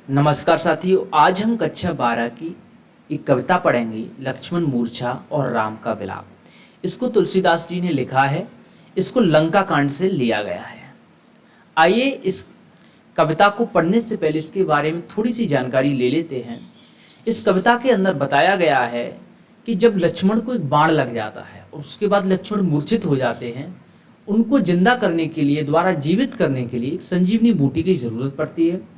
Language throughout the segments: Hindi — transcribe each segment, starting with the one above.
नमस्कार साथियों, आज हम कक्षा 12 की एक कविता पढ़ेंगे, लक्ष्मण मूर्छा और राम का विलाप। इसको तुलसीदास जी ने लिखा है। इसको लंका कांड से लिया गया है। आइए इस कविता को पढ़ने से पहले इसके बारे में थोड़ी सी जानकारी ले लेते हैं। इस कविता के अंदर बताया गया है कि जब लक्ष्मण को एक बाण लग जाता है और उसके बाद लक्ष्मण मूर्छित हो जाते हैं, उनको जिंदा करने के लिए, द्वारा जीवित करने के लिए संजीवनी बूटी की जरूरत पड़ती है।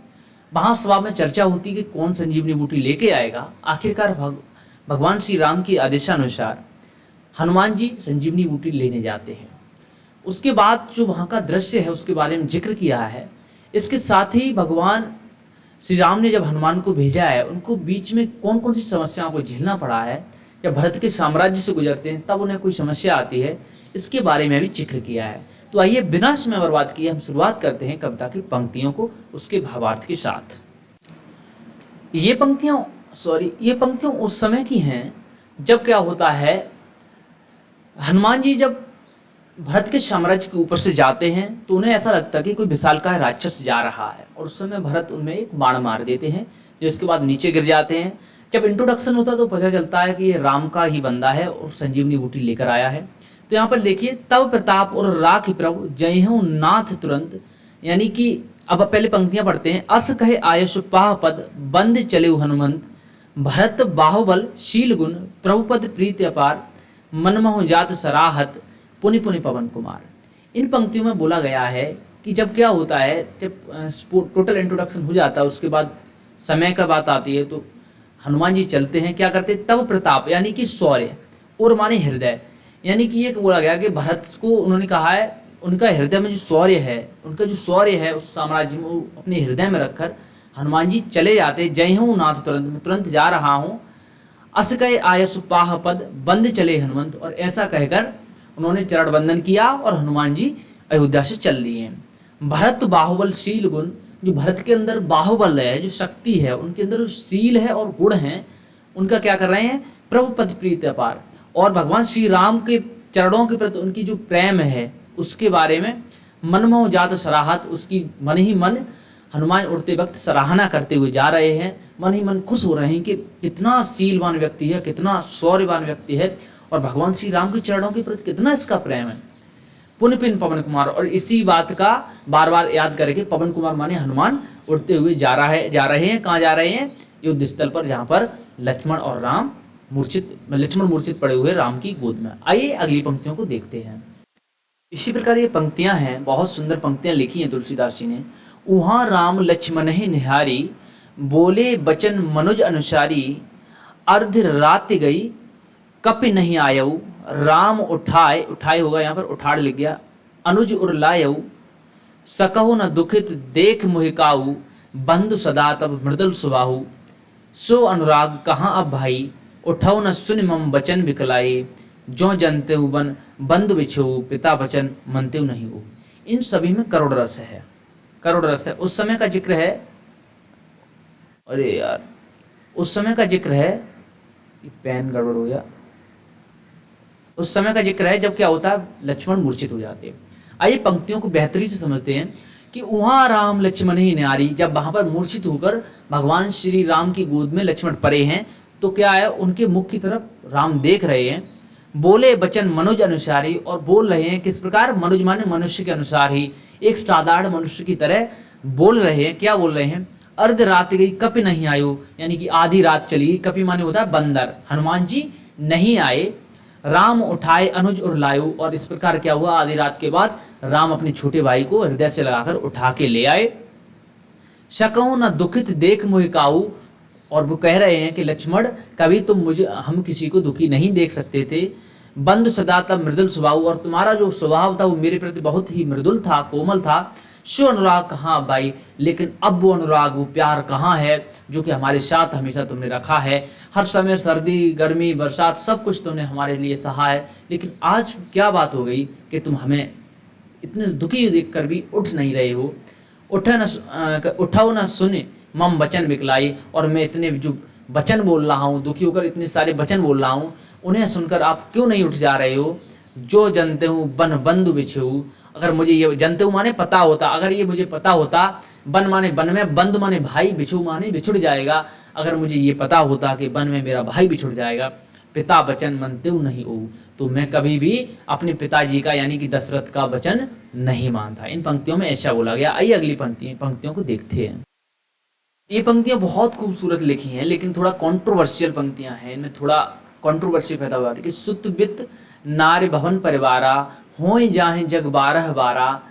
महासभा में चर्चा होती है कि कौन संजीवनी बूटी लेके आएगा। आखिरकार भगवान श्री राम के आदेशानुसार हनुमान जी संजीवनी बूटी लेने जाते हैं। उसके बाद जो वहाँ का दृश्य है उसके बारे में जिक्र किया है। इसके साथ ही भगवान श्री राम ने जब हनुमान को भेजा है, उनको बीच में कौन कौन सी समस्याओं को झेलना पड़ा है। जब भरत के साम्राज्य से गुजरते हैं तब उन्हें कोई समस्या आती है, इसके बारे में भी जिक्र किया है। तो आइए बिना समय बर्बाद किए हम शुरुआत करते हैं कविता की पंक्तियों को उसके भावार्थ के साथ। ये पंक्तियां उस समय की हैं जब क्या होता है, हनुमान जी जब भरत के साम्राज्य के ऊपर से जाते हैं तो उन्हें ऐसा लगता है कि कोई विशालकाय राक्षस जा रहा है, और उस समय भरत उनमें एक बाण मार देते हैं जो इसके बाद नीचे गिर जाते हैं। जब इंट्रोडक्शन होता है तो पता चलता है कि ये राम का ही बंदा है और संजीवनी बूटी लेकर आया है। तो यहाँ पर देखिए, तब प्रताप और राख प्रभु जयहु नाथ तुरंत, यानी कि अब पहले पंक्तियां पढ़ते हैं। अस कहे आयु पाह पद बंद चले हनुमंत, भरत बाहुबल शील गुण प्रभुपद प्रीति अपार, मनमोह जात सराहत पुनि पुनि पवन कुमार। इन पंक्तियों में बोला गया है कि जब क्या होता है, जब टोटल इंट्रोडक्शन हो जाता है उसके बाद समय का बात आती है, तो हनुमान जी चलते हैं, क्या करते, तब प्रताप यानी कि शौर्य, और माने हृदय, यानी कि ये बोला गया कि भरत को उन्होंने कहा है उनका हृदय में जो शौर्य है, उनका जो शौर्य है उस साम्राज्य में अपने हृदय में रखकर हनुमान जी चले जाते। जय हूँ नाथ तुरंत, मैं तुरंत जा रहा हूँ। अस कहे आयसु पाह पद बंद चले हनुमंत, और ऐसा कहकर उन्होंने चरण बंदन किया और हनुमान जी अयोध्या से चल दिए। भरत बाहुबल शील गुण, जो भरत के अंदर बाहुबल है, जो शक्ति है, उनके अंदर जो शील है और गुण है, उनका क्या कर रहे हैं, प्रभु पद प्रीति अपार, और भगवान श्री राम के चरणों के प्रति उनकी जो प्रेम है उसके बारे में मनमोह जात सराहत, उसकी मन ही मन हनुमान उड़ते वक्त सराहना करते हुए जा रहे हैं। मन ही मन खुश हो रहे हैं कि कितना शीलवान व्यक्ति है, कितना शौर्यवान व्यक्ति है, और भगवान श्री राम के चरणों के प्रति कितना इसका प्रेम है। पुन पिन पवन कुमार, और इसी बात का बार बार याद करके पवन कुमार माने हनुमान उड़ते हुए जा रहे हैं। कहाँ जा रहे हैं, युद्ध स्थल पर, जहाँ पर लक्ष्मण मूर्छित पड़े हुए राम की गोद में। आइए अगली पंक्तियों को देखते हैं। इसी प्रकार ये पंक्तियां हैं, बहुत सुंदर पंक्तियां लिखी हैं तुलसीदास जी ने। उहाँ राम लक्ष्मण ही निहारी, बोले बचन मनुज अनुसारी, अर्ध रात गई कपि नहीं आयऊ, राम उठाए होगा यहाँ पर, उठाड़ लिख गया, अनुज उरलायऊ, सकहु न दुखित देख मुहिकाऊ, बंधु सदा तब मृदुल सुबाहु, सो अनुराग कहाँ अब भाई, उठाओ न सुन मम बचन बिकलाई, जो जनते हु बन बंधु बिछो, पिता वचन मनते नहीं हो। इन सभी में करोड़ रस है। उस समय का जिक्र है, अरे यार, उस समय का जिक्र है, पेन गड़बड़ हो गया। उस समय का जिक्र है जब क्या होता है, लक्ष्मण मूर्छित हो जाते हैं। आइए पंक्तियों को बेहतरी से समझते हैं कि वहां राम लक्ष्मण ही न्यारी, जब वहां पर मूर्छित होकर भगवान श्री राम की गोद में लक्ष्मण पड़े हैं, तो क्या है, उनके मुख की तरफ राम देख रहे हैं। बोले बचन मनुज अनुसारी, और बोल रहे हैं किस प्रकार, मनुज माने मनुष्य के अनुसार ही, एक साधारण मनुष्य की तरह बोल रहे हैं। क्या बोल रहे हैं, अर्ध रात गई कपि नहीं आयो, यानी कि आधी रात चली गई। कपि माने होता है बंदर, हनुमान जी नहीं आए। राम उठाए अनुज उरलायु, और इस प्रकार क्या हुआ, आधी रात के बाद राम अपने छोटे भाई को हृदय से लगाकर उठा के ले आए। शकहु न दुखित देख मुहिकाऊ, और वो कह रहे हैं कि लक्ष्मण, कभी हम किसी को दुखी नहीं देख सकते थे। बंधु सदा तब मृदुल स्वभाव, और तुम्हारा जो स्वभाव था वो मेरे प्रति बहुत ही मृदुल था, कोमल था। सो अनुराग कहाँ भाई, लेकिन अब वो अनुराग, वो प्यार कहाँ है जो कि हमारे साथ हमेशा तुमने रखा है। हर समय सर्दी गर्मी बरसात सब कुछ तुमने हमारे लिए सहा है, लेकिन आज क्या बात हो गई कि तुम हमें इतने दुखी देखकर भी उठ नहीं रहे हो। उठाओ न सुने मम वचन बिकलाई, और मैं इतने जो वचन बोल रहा हूँ, दुखी होकर इतने सारे वचन बोल रहा हूँ, उन्हें सुनकर आप क्यों नहीं उठ जा रहे हो। जो जनते हूँ बन बंधु बिछेऊ, अगर मुझे ये जंतु माने पता होता, अगर ये मुझे पता होता, बन माने बन में, बंद माने भाई, बिछू माने बिछुड़ जाएगा, अगर मुझे ये पता होता कि वन में मेरा भाई बिछुड़ जाएगा, पिता वचन मनते नहीं हो, तो मैं कभी भी अपने पिताजी का यानी कि दशरथ का वचन नहीं मानता। इन पंक्तियों में ऐसा बोला गया। आइए अगली पंक्तियों को देखते हैं। ये पंक्तियां बहुत खूबसूरत लिखी हैं, लेकिन थोड़ा कंट्रोवर्शियल पंक्तियां हैं, इनमें थोड़ा कंट्रोवर्सी पैदा हुआ था कि सुत वित्त नारी भवन परिवारा, होय जाहे जग बारह बारा,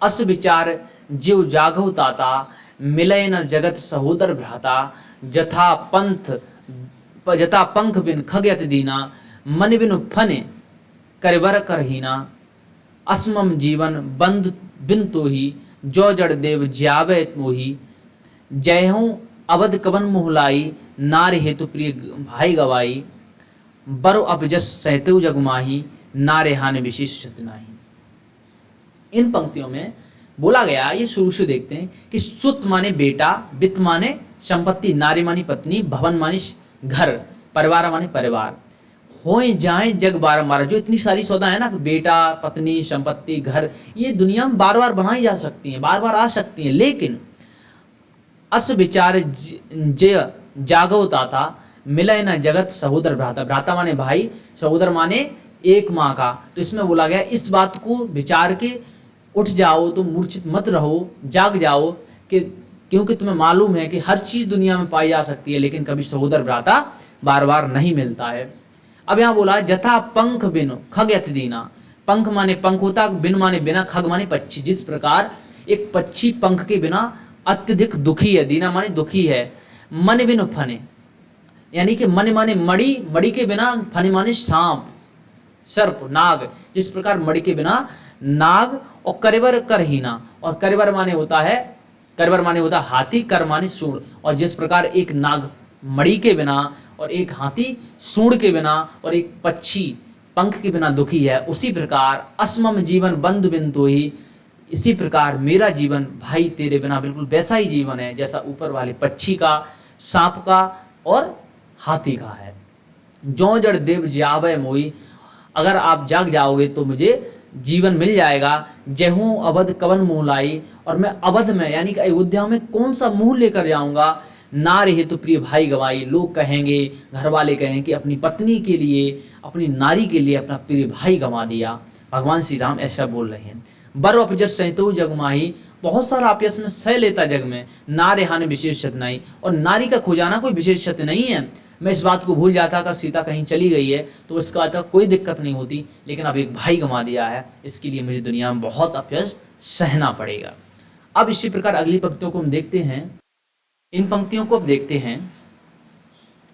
अस विचार जीव जागव ताता, मिलय न जगत सहोदर भ्राता, जथा पंख बिन खगयत दीना, मन बिन फने करवर करहीना, असमम जीवन बंद बिन तो ही, जो जड़ देव ज्यावे मोही, जय हूँ अवध कवन मोहलाई, नारी हेतु प्रिय भाई गवाई, बरो अपजस सहते जगमाही, नारे हानि विशेष नाही। इन पंक्तियों में बोला गया, ये शुरू से देखते हैं कि सुत माने बेटा, वित्त माने संपत्ति, नारी मानी पत्नी, भवन मानी घर, परिवार माने परिवार, होए जाए जग बार बार, जो इतनी सारी सौदा है ना, बेटा, पत्नी, संपत्ति, घर, ये दुनिया में बार बार बनाई जा सकती हैं, बार बार आ सकती हैं, लेकिन अस विचार जय जागव ताता, मिलय न जगत सहोदर भ्राता, भ्राता माने भाई, सहोदर माने एक माँ का। तो इसमें बोला गया इस बात को विचार के उठ जाओ, तो मूर्छित मत रहो, जाग जाओ, कि क्योंकि तुम्हें मालूम है कि हर चीज दुनिया में पाई जा सकती है, लेकिन कभी सहोदर भ्राता बार बार नहीं मिलता है। अब यहाँ बोला जथा पंख बिन खगयत दीना, पंख माने पंख होता, बिन माने बिना, खग माने पक्षी। जिस प्रकार एक पक्षी पंख के बिना अत्यधिक दुखी है, दीना माने दुखी है, मन बिन फने, यानी कि मन माने मणि, मणि के बिना, फने माने सांप, सर्प, नाग, जिस प्रकार मणि के बिना नाग, और करवर करहीना, और करवर माने होता है, करवर माने होता हाथी, कर माने सूंड, और जिस प्रकार एक नाग मणि के बिना, और एक हाथी सूंड के बिना, और एक पक्षी पंख के बिना दुखी है, उसी प्रकार असमम जीवन बंधु बिन तो ही, इसी प्रकार मेरा जीवन भाई तेरे बिना बिल्कुल वैसा ही जीवन है जैसा ऊपर वाले पक्षी का, सांप का और हाथी का है। जो जड़ देव ज्यावय मोई, अगर आप जाग जाओगे तो मुझे जीवन मिल जाएगा। जहूं अवध कवन मुँह लाई, और मैं अवध में यानी कि अयोध्या में कौन सा मुंह लेकर जाऊंगा। नारी हेतु प्रिय भाई गवाई, लोग कहेंगे, घर वाले कहेंगे कि अपनी पत्नी के लिए, अपनी नारी के लिए अपना प्रिय भाई गंवा दिया। भगवान श्री राम ऐसा बोल रहे हैं। बरो अपजस सहतो जगमाही, बहुत सारा अपयस में सह लेता जग में, नारे हानि विशेष क्षति नहीं, और नारी का खो जाना कोई विशेष क्षति नहीं है। मैं इस बात को भूल जाता कि सीता कहीं चली गई है तो इसका आता कोई दिक्कत नहीं होती, लेकिन अब एक भाई गंवा दिया है, इसके लिए मुझे दुनिया में बहुत अपयस सहना पड़ेगा। अब इसी प्रकार अगली पंक्तियों को हम देखते हैं। इन पंक्तियों को अब देखते हैं।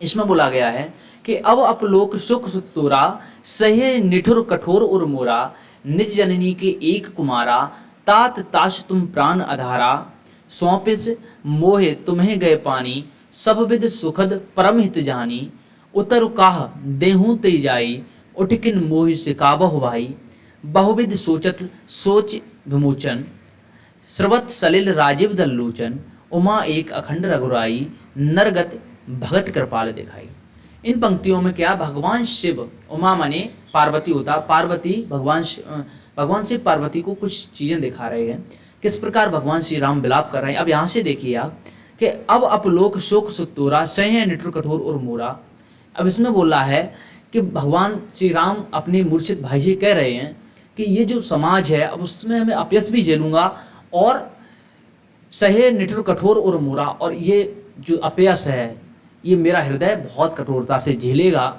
इसमें बोला गया है कि अब अपलोक सुख तोरा, सहे निठुर कठोर उर मोरा, निज जननी के एक कुमारा, तात ताश तुम प्राण अधारा, सौंपिस मोहे तुम्हें गए पानी, सब विद सुखद परम हित जानी, उतर काह देहूं ते जाई, उठकिन मोहि सिकाबहु भाई, बहुविध सोचत सोच विमोचन, स्रवत सलिल राजीव दल्लोचन, उमा एक अखंड रघुराई, नरगत भगत कृपाल दिखाई। इन पंक्तियों में क्या, भगवान शिव, उमा माने पार्वती होता, पार्वती भगवान शिव पार्वती को कुछ चीजें दिखा रहे हैं, किस प्रकार भगवान श्री राम विलाप कर रहे हैं। अब यहाँ से देखिए आप कि अब अपलोक शोक सुतोरा, सहे निठुर कठोर और मोरा। अब इसमें बोल रहा है कि भगवान श्री राम अपने मूर्छित भाई से कह रहे हैं कि ये जो समाज है अब उसमें मैं अपयस भी झेलूंगा, और सहे निठुर कठोर और मोरा, और ये जो अपयस है ये मेरा हृदय बहुत कठोरता से झेलेगा।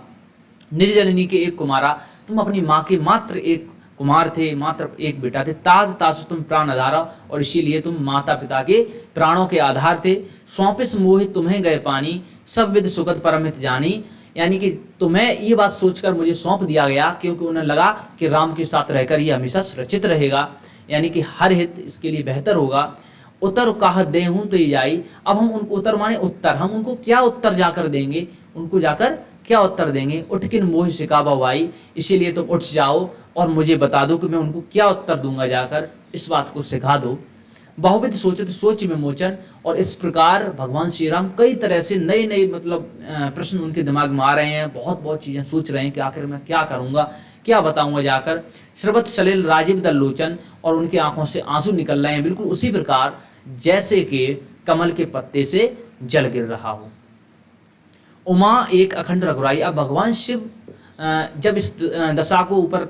निज जननी के एक कुमारा, तुम अपनी माँ के मात्र एक कुमार थे, मात्र एक बेटा थे, ताज तासु तुम प्राण आधारा, और इसीलिए तुम माता पिता के प्राणों के आधार थे। सौंपिस मोहित तुम्हें गए पानी, सब विद सुखद परमित जानी, यानी कि तुम्हें ये बात सोचकर मुझे सौंप दिया गया क्योंकि उन्हें लगा कि राम के साथ रहकर ये हमेशा सुरक्षित रहेगा, यानी कि हर हित इसके लिए बेहतर होगा। उत्तर काह देहूं तो जाई, अब हम उनको, उत्तर माने उत्तर, हम उनको क्या उत्तर जाकर देंगे, उनको जाकर क्या उत्तर देंगे। उठकिन मोह सिकाबा वाई, इसीलिए तुम उठ जाओ और मुझे बता दो कि मैं उनको क्या उत्तर दूंगा, जाकर इस बात को सिखा दो। बहुविध सोचत सोच विमोचन, और इस प्रकार भगवान श्री राम कई तरह से नए नए मतलब प्रश्न उनके दिमाग में आ रहे हैं, बहुत बहुत चीजें सोच रहे हैं कि आखिर मैं क्या करूंगा, क्या बताऊंगा जाकर, श्रवत सलिल राजीव दल लोचन, और उनकी आंखों से आंसू निकल रहे हैं, बिल्कुल उसी प्रकार जैसे कि कमल के पत्ते से जल गिर रहा हो। उमा एक अखंड रघुराई। अब भगवान शिव जब इस दशा को ऊपर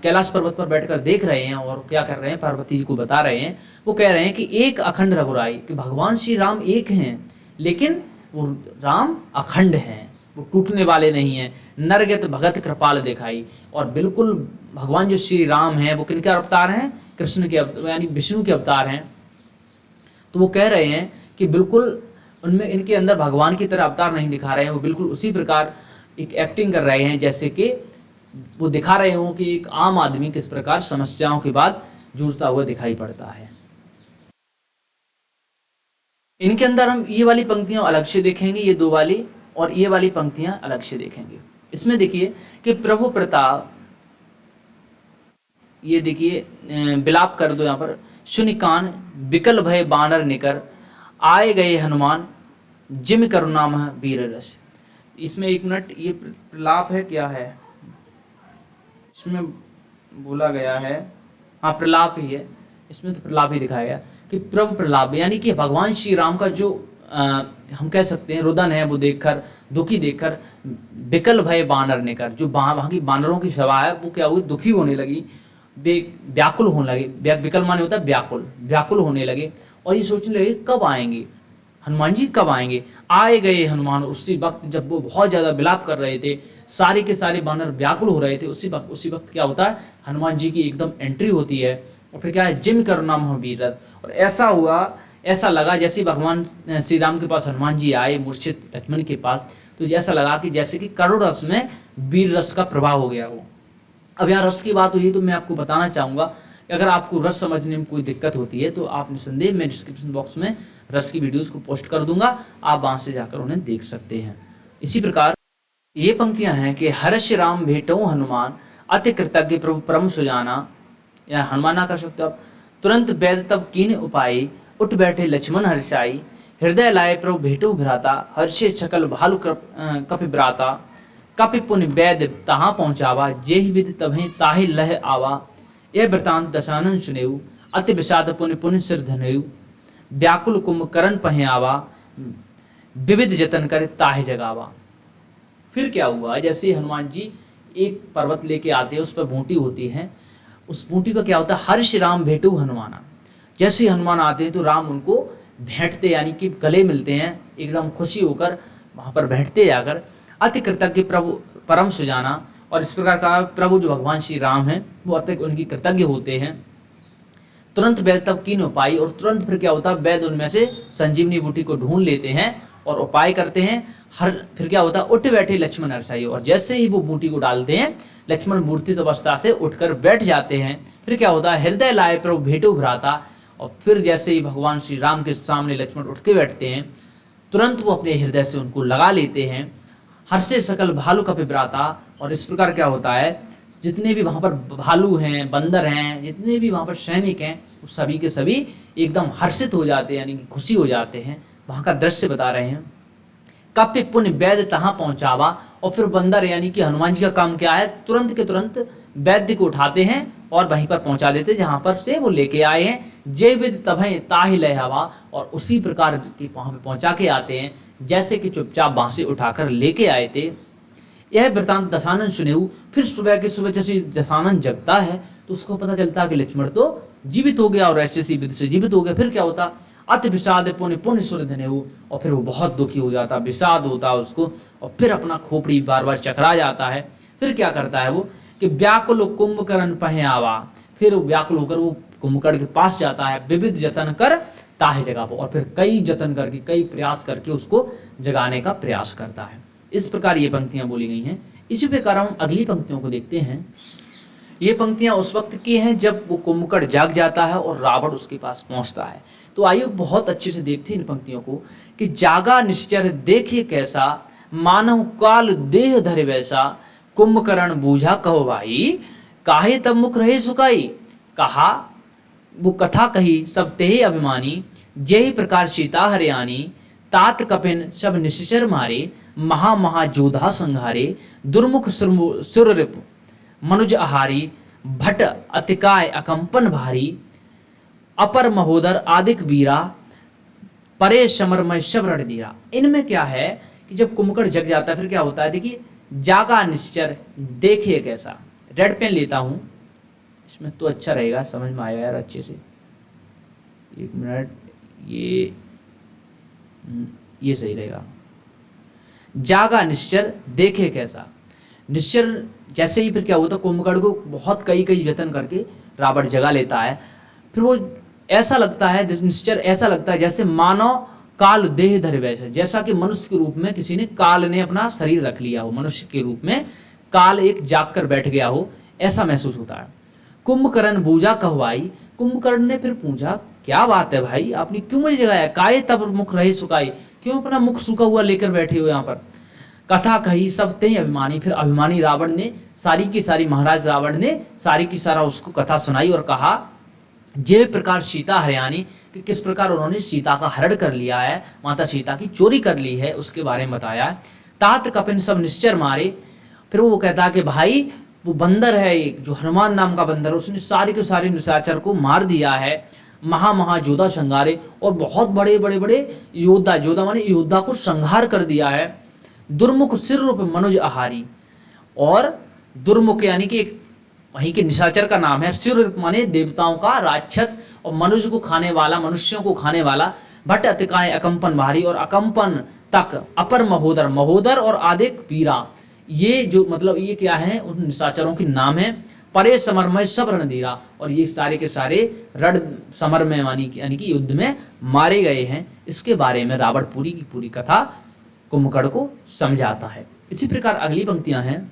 कैलाश पर्वत पर बैठकर देख रहे हैं और क्या कर रहे हैं, पार्वती जी को बता रहे हैं, वो कह रहे हैं कि एक अखंड रघुराई, कि भगवान श्री राम एक हैं लेकिन वो राम अखंड हैं, वो टूटने वाले नहीं हैं। नरगत भगत कृपाल दिखाई। और बिल्कुल भगवान जो श्री राम हैं वो किनके अवतार हैं, कृष्ण के यानी विष्णु के अवतार हैं। तो वो कह रहे हैं कि बिल्कुल उनमें इनके अंदर भगवान की तरह अवतार नहीं दिखा रहे हैं, वो बिल्कुल उसी प्रकार एक एक्टिंग कर रहे हैं जैसे कि वो दिखा रहे हो कि एक आम आदमी किस प्रकार समस्याओं के बाद जूझता हुआ दिखाई पड़ता है। इनके अंदर हम ये वाली पंक्तियां अलग से देखेंगे, ये दो वाली, और ये वाली पंक्तियां अलग से देखेंगे। इसमें देखिए कि प्रभु प्रताप, ये देखिए विलाप कर दो यहाँ पर, सुनिकान बिकल भय बानर निकर, आए गए हनुमान जिम करुणाम वीर रस। इसमें एक मिनट, ये प्रलाप है क्या है, इसमें बोला गया है, हाँ प्रलाप ही है, इसमें तो प्रलाप ही दिखाया गया कि प्रभु प्रलाप, यानी कि भगवान श्री राम का जो हम कह सकते हैं रुदन है, वो देखकर, दुखी देखकर, बिकल भय बानर निकर, जो वहाँ की बानरों की सभा है वो क्या हुई, दुखी होने लगी, व्याकुल होने लगे। विकल माने होता है व्याकुल, व्याकुल होने लगे और ये सोचने लगे कब आएंगे हनुमान जी, कब आएंगे। आए गए हनुमान, उसी वक्त जब वो बहुत ज़्यादा विलाप कर रहे थे, सारे के सारे बानर व्याकुल हो रहे थे, उसी वक्त क्या होता है, हनुमान जी की एकदम एंट्री होती है। और फिर क्या है, जिम करुणाम वीररस। और ऐसा हुआ, ऐसा लगा जैसे भगवान श्री राम के पास हनुमान जी आए मूर्छित लक्ष्मण के पास, तो ऐसा लगा कि जैसे कि करुण रस में वीर रस का प्रभाव हो गया हो। अब यहाँ रस की बात हुई तो मैं आपको बताना चाहूँगा कि अगर आपको रस समझने में कोई दिक्कत होती है तो आप निसंदेह मैं डिस्क्रिप्शन बॉक्स में रस की वीडियोस को पोस्ट कर दूंगा, आप वहाँ से जाकर उन्हें देख सकते हैं। इसी प्रकार ये पंक्तियां हैं कि हर्ष राम भेटो हनुमान, अति कृतज्ञ प्रभु परम सुजाना, या हनुमान ना कर सकते आप, तुरंत वैद तब कीन उपाय, उठ बैठे लक्ष्मण हर्षाई, हृदय लाए प्रभु भेटो भ्राता, हर्षे सकल भालु कपि ब्राता, कपि पुण्य वैद तहाँ पहुँचावा, जेहि विधि तभे ताहि लह आवा, यह वृतांत दशानन सुनेऊ, अति विषाद पुण्य पुण्य सिर धनेऊ, व्याकुल कुंभकर्ण पहे आवा, विविध जतन कर ताहि जगावा। फिर क्या हुआ, जैसे हनुमान जी एक पर्वत लेके आते हैं, उस पर बूटी होती है, उस बूटी का क्या होता है, हर्ष राम भेटू हनुमाना। जैसे हनुमान आते हैं तो राम उनको भेंटते, यानी कि गले मिलते हैं, एकदम खुशी होकर वहाँ पर बैठते जाकर, अति कृतज्ञ प्रभु परम सुजाना। और इस प्रकार का प्रभु जो भगवान श्री राम हैं वो अति उनकी कृतज्ञ होते हैं। तुरंत वैद तब कीन उपाय, और तुरंत फिर क्या होता है, वैद उनमें से संजीवनी बूटी को ढूंढ लेते हैं और उपाय करते हैं। फिर क्या होता है, उठ बैठे लक्ष्मण हर्षाई, और जैसे ही वो बूटी को डालते हैं लक्ष्मण मूर्तित अवस्था से उठकर बैठ जाते हैं। फिर क्या होता है, हृदय लाए प्रभु भेटो भ्राता, और फिर जैसे ही भगवान श्री राम के सामने लक्ष्मण उठ के बैठते हैं, तुरंत वो अपने हृदय से उनको लगा लेते हैं। हर्षे सकल भालू कपि ब्राता, और इस प्रकार क्या होता है, जितने भी वहाँ पर भालू हैं, बंदर हैं, जितने भी वहाँ पर सैनिक हैं, वो सभी के सभी एकदम हर्षित हो जाते हैं, यानी कि खुशी हो जाते हैं। वहाँ का दृश्य बता रहे हैं। कपि पुण्य वैद्य तहाँ पहुँचावा, और फिर बंदर यानी कि हनुमान जी का काम क्या है, तुरंत के तुरंत वैद्य को उठाते हैं और वहीं पर पहुँचा देते जहाँ पर से वो लेके आए हैं। जय विद तभय ताहि लय हवा, और उसी प्रकार की वहाँ पे पहुँचा के आते हैं जैसे कि चुपचाप वहाँ से उठाकर लेके आए थे। यह वृतांत दशानन सुनेऊ। फिर सुबह के सुबह जैसे दशानन जगता है तो उसको पता चलता है कि लक्ष्मण तो जीवित हो गया, और ऐसे सी विधि से जीवित हो गया। फिर क्या होता, अति विषाद पुण्य पुण्य सुर धनेऊ, और फिर वो बहुत दुखी हो जाता, विषाद होता उसको, और फिर अपना खोपड़ी बार बार चकरा जाता है। फिर क्या करता है वो कि व्याकुल कुंभकर्ण पहे आवा, फिर व्याकुल होकर वो कुंभकर्ण के पास जाता है, विविध जतन कर ताहि जगावो, और फिर कई जतन करके, कई प्रयास करके उसको जगाने का प्रयास करता है। इस प्रकार ये पंक्तियां बोली गई हैं। इसी प्रकार हम अगली पंक्तियों को देखते हैं। ये पंक्तियां उस वक्त की हैं जब वो कुंभकर्ण जाग जाता है और रावण उसके पास पहुंचता है। तो आइए बहुत अच्छे से देखते हैं इन पंक्तियों को कि जागा निश्चर देखिए कैसा, मानव काल देह धरे वैसा, कुंभकर्ण बूझा कहो भाई, काहे तब मुख रहे सुकाई। कहा वो कथा कही सब तेहि अभिमानी, जेहि प्रकार सीता हरियाणी, तात कपिन सब निश्चर मारे, महा महा जोधा संहारे, दुर्मुख सुर रिपु मनुज आहारी, भट अतिकाय अकंपन भारी, अपर महोदर आदिक वीरा, परे समरमय सब रणधीरा। इनमें क्या है कि जब कुम्भकर्ण जग जाता है फिर क्या होता है, देखिए, जागा निश्चर देखे कैसा। रेड पेन लेता हूं, इसमें तो अच्छा रहेगा, समझ में आएगा यार अच्छे से। एक मिनट, ये सही रहेगा। जागा निश्चर देखे कैसा। निश्चर जैसे ही फिर क्या होता है, कुंभकर्ण को बहुत कई कई यत्न करके रावण जगा लेता है। फिर वो ऐसा लगता है, निश्चर ऐसा लगता है जैसे मानव काल देह धरे वैसे, जैसा कि मनुष्य के रूप में किसी ने, काल ने अपना शरीर रख लिया हो, मनुष्य के रूप में काल एक जाग कर बैठ गया हो, ऐसा महसूस होता है। कुंभकर्ण बूझा कहवाई। कुंभकर्ण ने फिर पूछा, क्या बात है भाई, आपने क्यों मुझे जगाया, काहे तब मुख रहे सुखाई, क्यों अपना मुख सूखा हुआ लेकर बैठे हो यहाँ पर। कथा कही सब ते अभिमानी। फिर अभिमानी रावण ने सारी की सारी, महाराज रावण ने सारी की सारा उसको कथा सुनाई और कहा, जे प्रकार सीता हरियाणी, कि किस प्रकार उन्होंने सीता का हरण कर लिया है, माता सीता की चोरी कर ली है, उसके बारे में बताया। तात कपिन सब निश्चर मारे। फिर वो कहता है कि भाई वो बंदर है एक, जो हनुमान नाम का बंदर, उसने सारे के सारे निशाचर को मार दिया है। महा योद्धा संघारे, और बहुत बड़े बड़े बड़े योद्धा, योद्धा माने योद्धा को संहार कर दिया है। दुर्मुख सिर रूप मनुज आहारी, और दुर्मुख यानी कि एक वहीं के निशाचर का नाम है, सिर माने देवताओं का राक्षस, और मनुष्य को खाने वाला, मनुष्यों को खाने वाला। भट्ट अतिकाय अकंपन भारी, और अकंपन तक अपर महोदर, महोदर और आदिक वीरा, ये जो मतलब ये क्या है, उन निशाचरों के नाम है। परे समरमय सब रणधीरा, और ये सारे के सारे रण समर में यानी कि युद्ध में मारे गए हैं। इसके बारे में रावण पूरी की पूरी कथा कुंभकर्ण को समझाता है। इसी प्रकार अगली पंक्तियां हैं।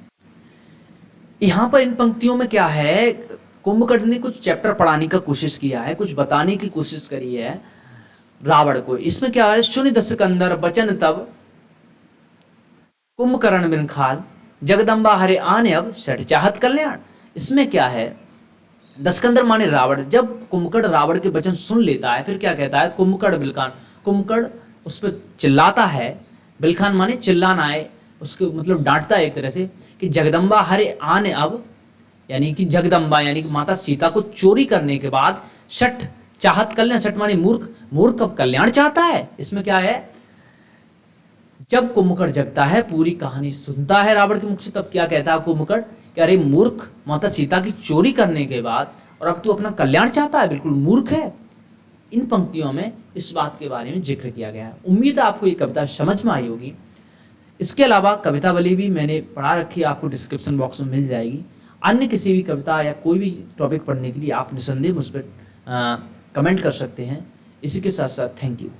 यहाँ पर इन पंक्तियों में क्या है, कुंभकर्ण ने कुछ चैप्टर पढ़ाने का कोशिश किया है, कुछ बताने की कोशिश करी है रावण को। इसमें क्या है, शून्य दशक अंदर बचन तब कुंभकर्ण बिन खाल, जगदम्बा हरे आने अब सठ चाहत कल्याण। इसमें क्या है, दशकंदर माने रावण, जब कुंभकर्ण रावण के वचन सुन लेता है फिर क्या कहता है, कुंभकर्ण बिलखान, कुंभकर्ण उस पर चिल्लाता है, बिलखान माने चिल्लाना है, उसको मतलब डांटता है एक तरह से, कि जगदम्बा हरे आने अब, यानी कि जगदम्बा यानी कि माता सीता को चोरी करने के बाद सठ चाहत कल्याण, सठ माने मूर्ख, मूर्ख अब कल्याण चाहता है। इसमें क्या है, जब कुंभकर्ण जगता है, पूरी कहानी सुनता है रावण के मुख से, तब क्या कहता है कुंभकर्ण कि अरे मूर्ख, माता सीता की चोरी करने के बाद और अब तू अपना कल्याण चाहता है, बिल्कुल मूर्ख है। इन पंक्तियों में इस बात के बारे में जिक्र किया गया है। उम्मीद है आपको ये कविता समझ में आई होगी। इसके अलावा कवितावली भी मैंने पढ़ा रखी है, आपको डिस्क्रिप्शन बॉक्स में मिल जाएगी। अन्य किसी भी कविता या कोई भी टॉपिक पढ़ने के लिए आप निसंदेह मुझ पर कमेंट कर सकते हैं। इसी के साथ साथ थैंक यू।